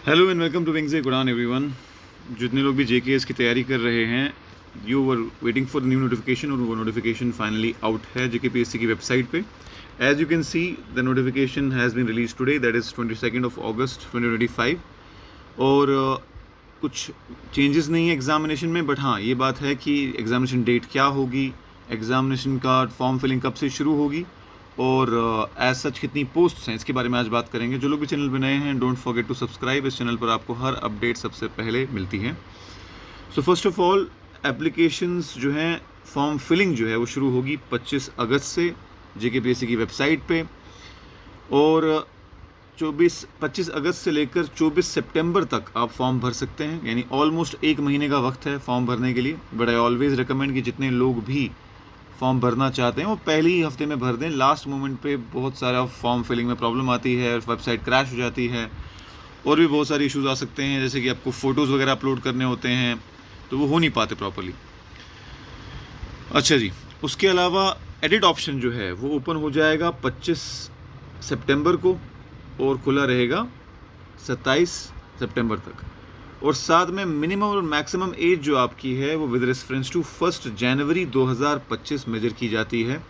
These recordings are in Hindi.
Hello and welcome to Wings गुडान एवरीवन। जितने लोग भी जेकेएस की तैयारी कर रहे हैं, you were waiting for new notification और वो नोटिफिकेशन फाइनली आउट है जेकेपीएससी की वेबसाइट पे। As you can see the notification has been released today, that is 22 August 2025। और कुछ चेंजेस नहीं है एग्जामिनेशन में, बट हाँ ये बात है कि एग्जामिनेशन डेट क्या होगी, एग्जामिनेशन का फॉर्म फिलिंग कब से शुरू होगी और एज सच कितनी पोस्ट्स हैं, इसके बारे में आज बात करेंगे। जो लोग भी चैनल पर नए हैं, डोंट फॉरगेट टू सब्सक्राइब। इस चैनल पर आपको हर अपडेट सबसे पहले मिलती है। So first of all, applications जो हैं, फॉर्म फिलिंग जो है वो शुरू होगी 25 अगस्त से जेकेपीएससी की वेबसाइट पे, और 25 अगस्त से लेकर 24 सितंबर तक आप फॉर्म भर सकते हैं, यानी ऑलमोस्ट एक महीने का वक्त है फॉर्म भरने के लिए। बट आई ऑलवेज़ रिकमेंड कि जितने लोग भी फॉर्म भरना चाहते हैं वो पहले ही हफ्ते में भर दें। लास्ट मोमेंट पे बहुत सारा फॉर्म फिलिंग में प्रॉब्लम आती है, वेबसाइट क्रैश हो जाती है और भी बहुत सारे इश्यूज आ सकते हैं, जैसे कि आपको फ़ोटोज़ वगैरह अपलोड करने होते हैं तो वो हो नहीं पाते प्रॉपरली। अच्छा जी, उसके अलावा एडिट ऑप्शन जो है वो ओपन हो जाएगा 25 सितंबर को और खुला रहेगा 27 सितंबर तक। और साथ में मिनिमम और मैक्सिमम एज जो आपकी है वो विद रेफरेंस टू 1 जनवरी 2025 मेजर की जाती है,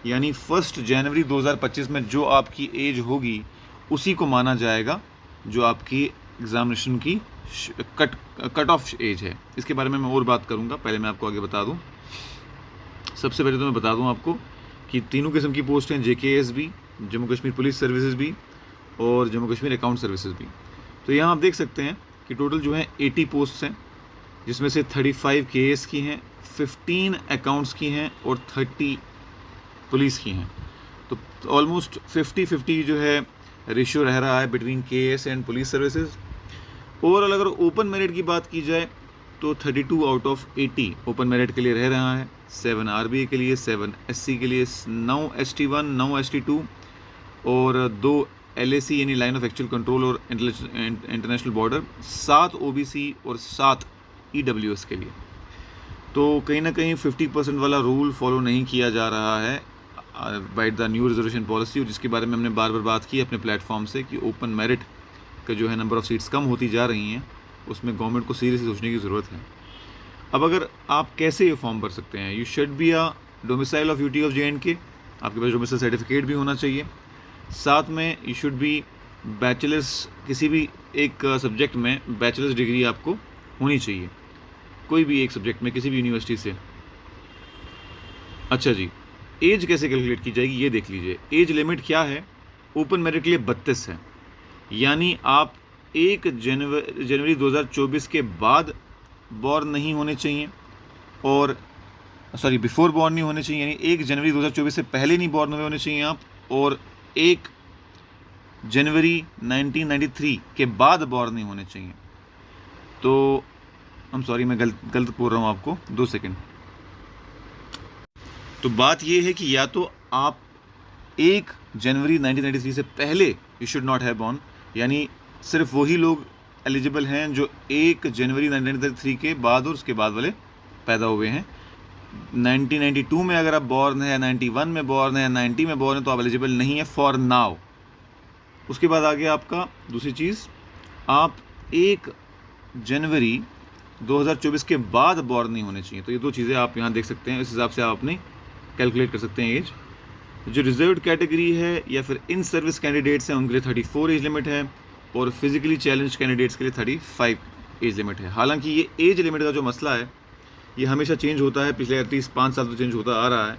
यानी 1 जनवरी 2025 में जो आपकी एज होगी उसी को माना जाएगा जो आपकी एग्जामिनेशन की कट ऑफ एज है। इसके बारे में मैं और बात करूंगा, पहले मैं आपको आगे बता दूं। सबसे पहले तो मैं बता दूं आपको कि तीनों किस्म की पोस्ट हैं, जेकेएस भी, जम्मू कश्मीर पुलिस सर्विसेज भी और जम्मू कश्मीर अकाउंट सर्विसेज भी। तो यहाँ आप देख सकते हैं कि टोटल जो है 80 पोस्ट्स हैं, जिसमें से 35 केएस की हैं, 15 अकाउंट्स की हैं और 30 पुलिस की हैं। तो ऑलमोस्ट 50-50 जो है रेशियो रह रहा है between KS and police services. Overall अगर ओपन मेरिट की बात की जाए तो 32 आउट ऑफ 80 ओपन मेरिट के लिए रह रहा है, 7 आरबीए के लिए, 7 एससी के लिए, 9 एसटी1, 9 एसटी2 और 2 एलएसी यानी लाइन ऑफ एक्चुअल कंट्रोल और इंटरनेशनल बॉर्डर, 7 ओबीसी और 7 ईडब्ल्यूएस के लिए। तो कहीं ना कहीं 50% वाला रूल फॉलो नहीं किया जा रहा है by the new reservation policy, और जिसके बारे में हमने बार बार बात की अपने प्लेटफॉर्म से कि ओपन मेरिट का जो है नंबर ऑफ़ सीट्स कम होती जा रही हैं, उसमें गवर्नमेंट को सीरियसली सोचने की ज़रूरत है। अब अगर आप कैसे ये फॉर्म भर सकते हैं, you should be a domicile of UT of JNK, आपके पास डोमिसाइल सर्टिफिकेट भी होना चाहिए। साथ में यू शुड बी बैचलर्स, किसी भी एक सब्जेक्ट में बैचलर्स डिग्री आपको होनी चाहिए, कोई भी एक सब्जेक्ट में किसी भी यूनिवर्सिटी से। अच्छा जी, एज कैसे कैलकुलेट की जाएगी ये देख लीजिए। एज लिमिट क्या है, ओपन मेरिट के लिए 32 है, यानी आप 1 जनवरी 2024 के बाद बॉर्न नहीं होने चाहिए, और बिफोर बॉर्न नहीं होने चाहिए, यानी 1 जनवरी 2024 से पहले नहीं बॉर्न हुए होने चाहिए आप, और 1 जनवरी 1993 के बाद बॉर्न नहीं होने चाहिए। तो मैं गलत बोल रहा हूँ आपको, 2 सेकेंड। तो बात ये है कि या तो आप 1 जनवरी 1993 से पहले you should not have born, यानी सिर्फ वही लोग एलिजिबल हैं जो 1 जनवरी 1993 के बाद और उसके बाद वाले पैदा हुए हैं। 1992 में अगर आप बॉर्न है, 91 में बॉर्न है, 90 में बॉर्न है, तो आप एलिजिबल नहीं है फॉर नाउ। उसके बाद आगे आपका दूसरी चीज़, आप 1 जनवरी 2024 के बाद बॉर्न नहीं होने चाहिए। तो ये 2 चीज़ें आप यहाँ देख सकते हैं, इस हिसाब से आप अपनी कैलकुलेट कर सकते हैं एज। जो रिजर्व्ड कैटेगरी है या फिर इन सर्विस कैंडिडेट्स हैं उनके लिए 34 एज लिमिट है, और फिजिकली चैलेंज कैंडिडेट्स के लिए 35 एज लिमिट है। हालांकि ये एज लिमिट का जो मसला है ये हमेशा चेंज होता है, पिछले एटलीस्ट 5 साल तो चेंज होता आ रहा है।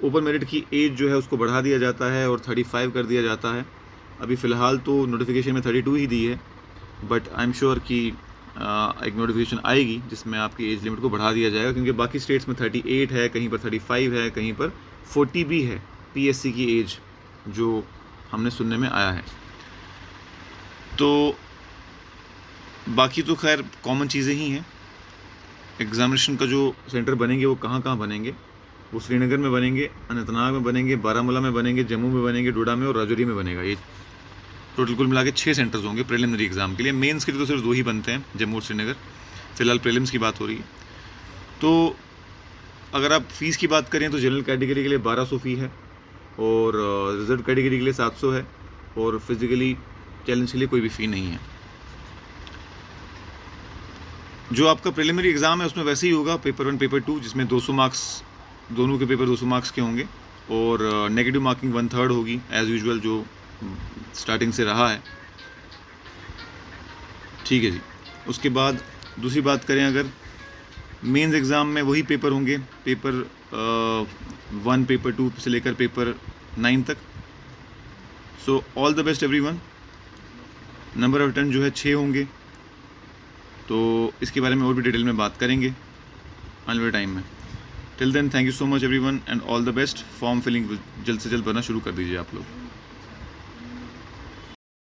ओपन मेरिट की एज जो है उसको बढ़ा दिया जाता है और 35 कर दिया जाता है। अभी फ़िलहाल तो नोटिफिकेशन में 32 ही दी है, बट आई एम श्योर कि एक नोटिफिकेशन आएगी जिसमें आपकी एज लिमिट को बढ़ा दिया जाएगा, क्योंकि बाकी स्टेट्स में 38 है, कहीं पर 35 है, कहीं पर 40 भी है पीएससी की एज, जो हमने सुनने में आया है। तो बाकी तो खैर कॉमन चीज़ें ही हैं। एग्ज़ामिनेशन का जो सेंटर बनेंगे वो कहाँ कहाँ बनेंगे, वो श्रीनगर में बनेंगे, अनंतनाग में बनेंगे, बारामूला में बनेंगे, जम्मू में बनेंगे, डोडा में और राजौरी में बनेगा। ये टोटल कुल मिला के 6 सेंटर्स होंगे प्रीलिमिनरी एग्ज़ाम के लिए। मेंस के लिए तो सिर्फ 2 ही बनते हैं, जम्मू और श्रीनगर। फ़िलहाल प्रीलिम्स की बात हो रही है। तो अगर आप फ़ीस की बात करें तो जनरल कैटेगरी के लिए 1200 फ़ी है, और रिजर्व कैटेगरी के लिए 700 है, और फिज़िकली चैलेंज के लिए कोई भी फ़ी नहीं है। जो आपका प्रिलिमिनरी एग्ज़ाम है उसमें वैसे ही होगा, पेपर 1 पेपर 2, जिसमें 200 मार्क्स, दोनों के पेपर 200 मार्क्स के होंगे, और नेगेटिव मार्किंग 1/3 होगी एज़ यूजुअल, जो स्टार्टिंग से रहा है। ठीक है जी। उसके बाद दूसरी बात करें, अगर मेंस एग्ज़ाम में वही पेपर होंगे, पेपर 1 पेपर 2 से लेकर पेपर 9 तक। So all the best everyone. Number of attempt जो है 6 होंगे, तो इसके बारे में और भी डिटेल में बात करेंगे आने वाले टाइम में। Till then thank you so much everyone and all the best. Form filling जल्द से जल्द भरना शुरू कर दीजिए आप लोग।